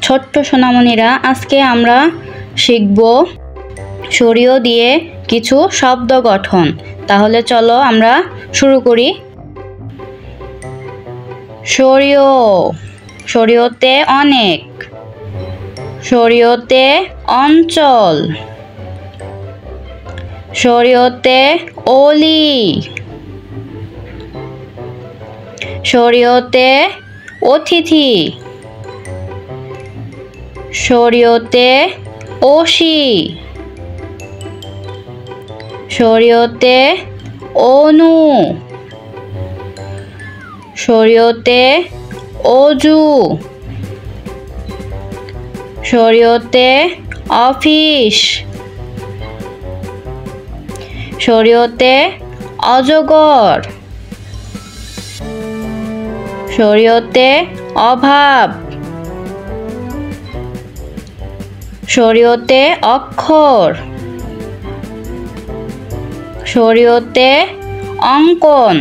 ছোট্ট সোনামণিরা, আজকে আমরা শিখব শরীয় দিয়ে কিছু শব্দ গঠন। তাহলে চলো আমরা শুরু করি। শরীয়, শরীয়তে অনেক, শরীয়তে অঞ্চল, শরীয়তে অলি, শরীয়তে অতিথি, শরীয়তে ওসি, শরীয়তে অনু, শরীয়তে অজু, শরীয়তে অফিস, শরীয়তে অজগর, শরীয়তে অভাব, শরীয়তে অক্ষর, শরীয়তে অঙ্কন,